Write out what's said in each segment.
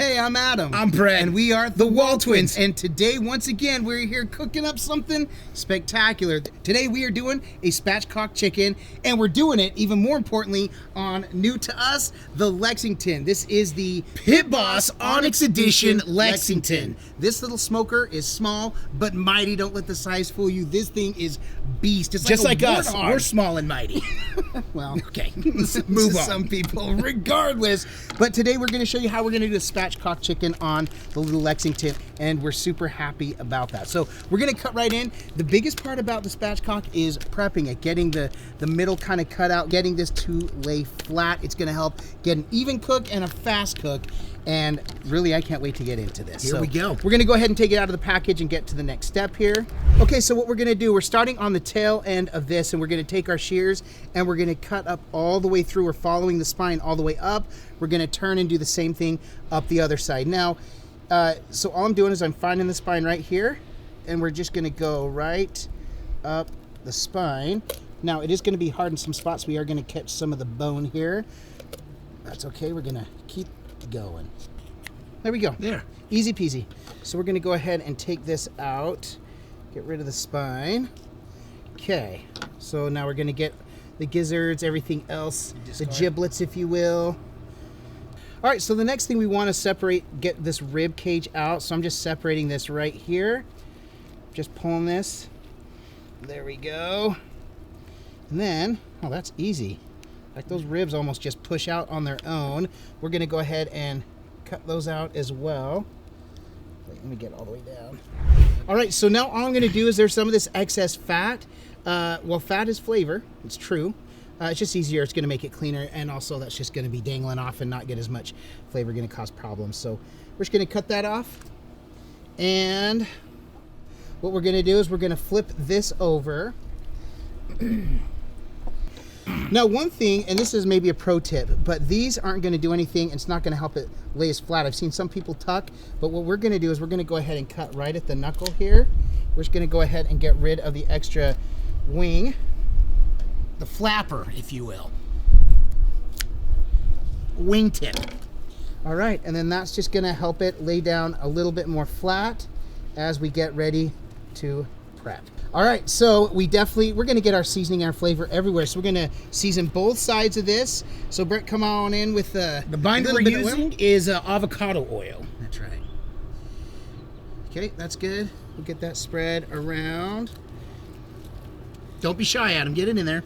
Hey, I'm Adam. I'm Brett. And we are the Wall Twins. And today, once again, we're here cooking up something spectacular. Today, we are doing a spatchcock chicken, and we're doing it, even more importantly, on new to us, the Lexington. This is the Pit Boss Onyx Edition Lexington. This little smoker is small, but mighty. Don't let the size fool you. This thing is beast. It's just like us. warthog. We're small and mighty. Well, okay. Move on. Some people, regardless. But today we're going to show you how we're going to do a spatchcock chicken on the little Lexington, and we're super happy about that. So we're going to cut right in. The biggest part about the spatchcock is prepping it, getting the middle kind of cut out, getting this to lay flat. It's going to help get an even cook and a fast cook. And really, I can't wait to get into this. Here we go. We're gonna go ahead and take it out of the package and get to the next step here. Okay, so what we're gonna do, we're starting on the tail end of this, and we're gonna take our shears and we're gonna cut up all the way through. We're following the spine all the way up. We're gonna turn and do the same thing up the other side. Now, so all I'm doing is I'm finding the spine right here, and we're just gonna go right up the spine. Now, it is gonna be hard in some spots. We are gonna catch some of the bone here. That's okay, we're gonna keep going. There we go. There. Easy peasy. So we're going to go ahead and take this out, get rid of the spine. Okay. So now we're going to get the gizzards, everything else, the giblets, if you will. All right, so the next thing we want to separate, get this rib cage out. So I'm just separating this right here. Just pulling this. There we go. And then, oh, that's easy. Like those ribs almost just push out on their own. We're gonna go ahead and cut those out as well. Wait, let me get all the way down. All right, so now all I'm gonna do is there's some of this excess fat. Well, fat is flavor, it's true. It's just easier, it's gonna make it cleaner, and also that's just gonna be dangling off and not get as much flavor, gonna cause problems. So we're just gonna cut that off. And what we're gonna do is we're gonna flip this over. Now, one thing, and this is maybe a pro tip, but these aren't going to do anything. It's not going to help it lay as flat. I've seen some people tuck, but what we're going to do is we're going to go ahead and cut right at the knuckle here. We're just going to go ahead and get rid of the extra wing. The flapper, if you will. Wingtip. All right, and then that's just going to help it lay down a little bit more flat as we get ready to prep. All right, so we're going to get our seasoning and our flavor everywhere. So we're going to season both sides of this. So Brett, come on in with the binder we're using is avocado oil. That's right. Okay, that's good. We'll get that spread around. Don't be shy, Adam. Get it in there.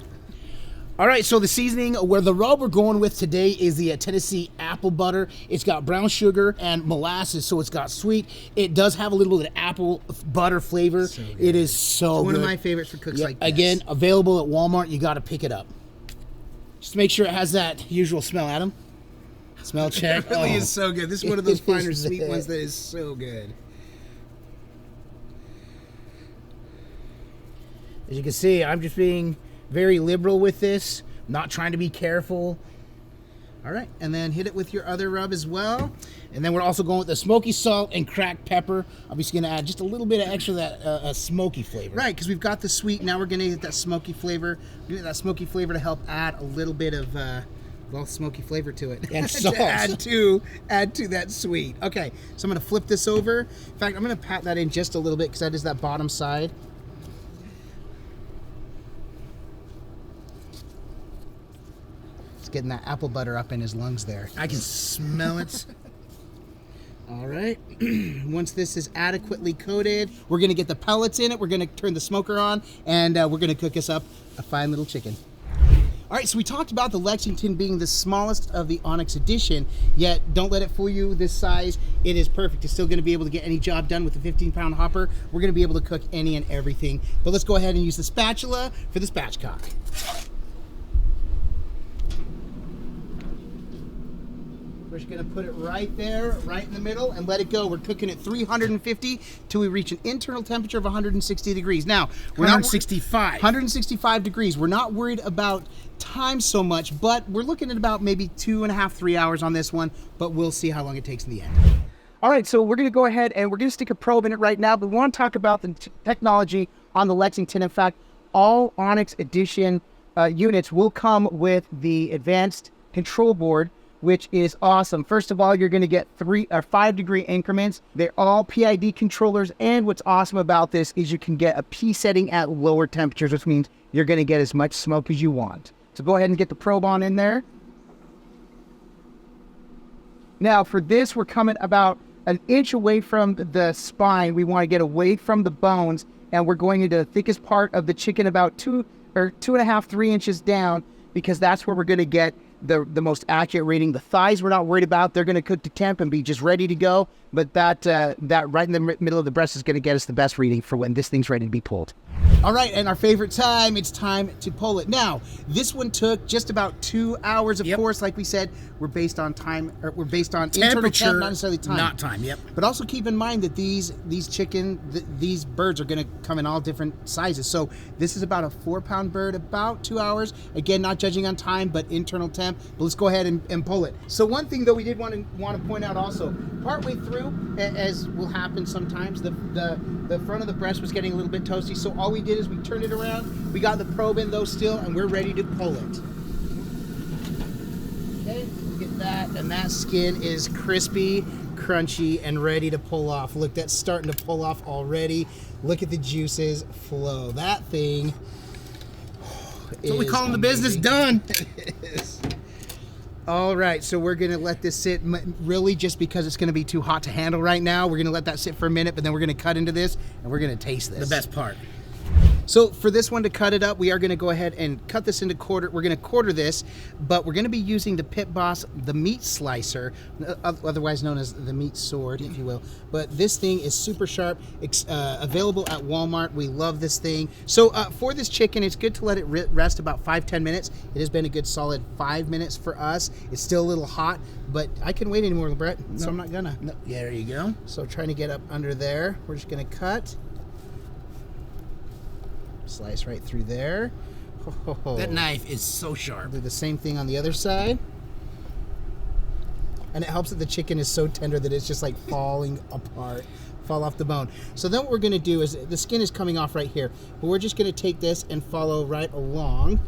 All right, so the seasoning, where the rub we're going with today is the Tennessee apple butter. It's got brown sugar and molasses, so it's got sweet. It does have a little bit of apple butter flavor. So it is so good. One of my favorites for cooks like this. Again, available at Walmart. You got to pick it up. Just make sure it has that usual smell, Adam. Smell check. It really is so good. This is one of those finer sweet ones that is so good. As you can see, I'm just being very liberal with this, not trying to be careful. All right, and then hit it with your other rub as well. And then we're also going with the smoky salt and cracked pepper. Obviously going to add just a little bit of extra of that smoky flavor. Right, because we've got the sweet, now we're going to get that smoky flavor. Get that smoky flavor to help add a little bit of well, smoky flavor to it. And sauce. add to that sweet. Okay, so I'm going to flip this over. In fact, I'm going to pat that in just a little bit because that is that bottom side. Getting that apple butter up in his lungs there. I can smell it. All right. Once this is adequately coated, we're going to get the pellets in it. We're going to turn the smoker on, and we're going to cook us up a fine little chicken. All right, so we talked about the Lexington being the smallest of the Onyx Edition, yet don't let it fool you, this size, it is perfect. It's still going to be able to get any job done with a 15-pound hopper. We're going to be able to cook any and everything. But let's go ahead and use the spatula for the spatchcock. We're just gonna put it right there, right in the middle, and let it go. We're cooking at 350 till we reach an internal temperature of 160 degrees. Now, we're 165. 165 degrees. We're not worried about time so much, but we're looking at about maybe 2.5, 3 hours on this one, but we'll see how long it takes in the end. All right, so we're gonna go ahead and we're gonna stick a probe in it right now, but we wanna talk about the technology on the Lexington. In fact, all Onyx Edition units will come with the advanced control board which is awesome. First of all, you're going to get 3 or 5 degree increments. They're all PID controllers, and what's awesome about this is you can get a P setting at lower temperatures, which means you're going to get as much smoke as you want. So go ahead and get the probe on in there. Now for this, we're coming about an inch away from the spine. We want to get away from the bones, and we're going into the thickest part of the chicken, about 2 or 2.5, 3 inches down, because that's where we're going to get the most accurate reading. The thighs we're not worried about. They're going to cook to temp and be just ready to go. But that right in the middle of the breast is going to get us the best reading for when this thing's ready to be pulled. All right, and our favorite time, it's time to pull it. Now, this one took just about 2 hours, of course. Like we said, we're based on time, or we're based on internal temp, not necessarily time. Not time, yep. But also keep in mind that these birds are going to come in all different sizes. So this is about a 4-pound bird, about 2 hours. Again, not judging on time, but internal temp. But let's go ahead and pull it. So one thing, though, we did want to point out also, partway through, as will happen sometimes, the front of the breast was getting a little bit toasty. So all we did is we turned it around. We got the probe in, though, still, and we're ready to pull it. Okay, look at that. And that skin is crispy, crunchy, and ready to pull off. Look, that's starting to pull off already. Look at the juices flow. That thing That's what we call in the business done. It is. All right, so we're going to let this sit, really just because it's going to be too hot to handle right now. We're going to let that sit for a minute, but then we're going to cut into this, and we're going to taste this. The best part. So for this one to cut it up, we are going to go ahead and cut this into quarter. We're going to quarter this, but we're going to be using the Pit Boss, the meat slicer, otherwise known as the meat sword, if you will. But this thing is super sharp. It's available at Walmart. We love this thing. So for this chicken, it's good to let it rest about 5-10 minutes. It has been a good solid 5 minutes for us. It's still a little hot, but I couldn't wait anymore, Brett, so I'm not gonna. No, yeah, there you go. So trying to get up under there. We're just going to cut. Slice right through there. That knife is so sharp. Do the same thing on the other side. And it helps that the chicken is so tender that it's just like falling apart, fall off the bone. So then what we're gonna do is, the skin is coming off right here, but we're just gonna take this and follow right along.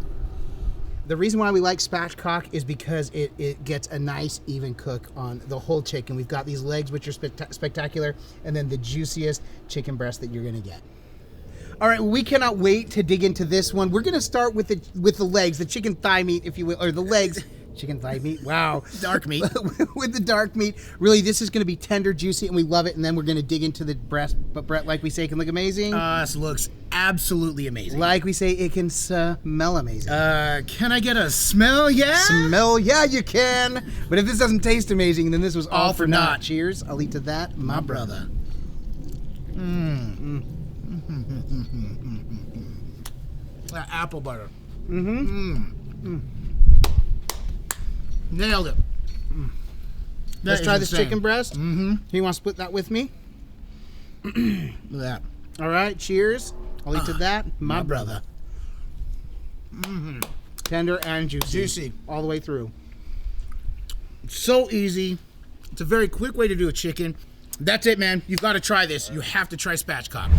The reason why we like spatchcock is because it gets a nice even cook on the whole chicken. We've got these legs, which are spectacular, and then the juiciest chicken breast that you're gonna get. All right, well, we cannot wait to dig into this one. We're gonna start with the legs, the chicken thigh meat, if you will, or the legs. Chicken thigh meat, wow. Dark meat. With the dark meat. Really, this is gonna be tender, juicy, and we love it, and then we're gonna dig into the breast. But Brett, like we say, it can look amazing. This looks absolutely amazing. Like we say, it can smell amazing. Can I get a smell? Yeah? Smell? Yeah, you can. But if this doesn't taste amazing, then this was all for naught. naught. Cheers. I'll eat to that, my brother. That apple butter. Mm-hmm. Nailed it. Let's try this chicken breast. Mm-hmm. You want to split that with me? Look at that. All right, cheers. I'll eat to that, my brother. Mm-hmm. Tender and juicy. Juicy. All the way through. So easy. It's a very quick way to do a chicken. That's it, man. You've got to try this. You have to try Spatchcock.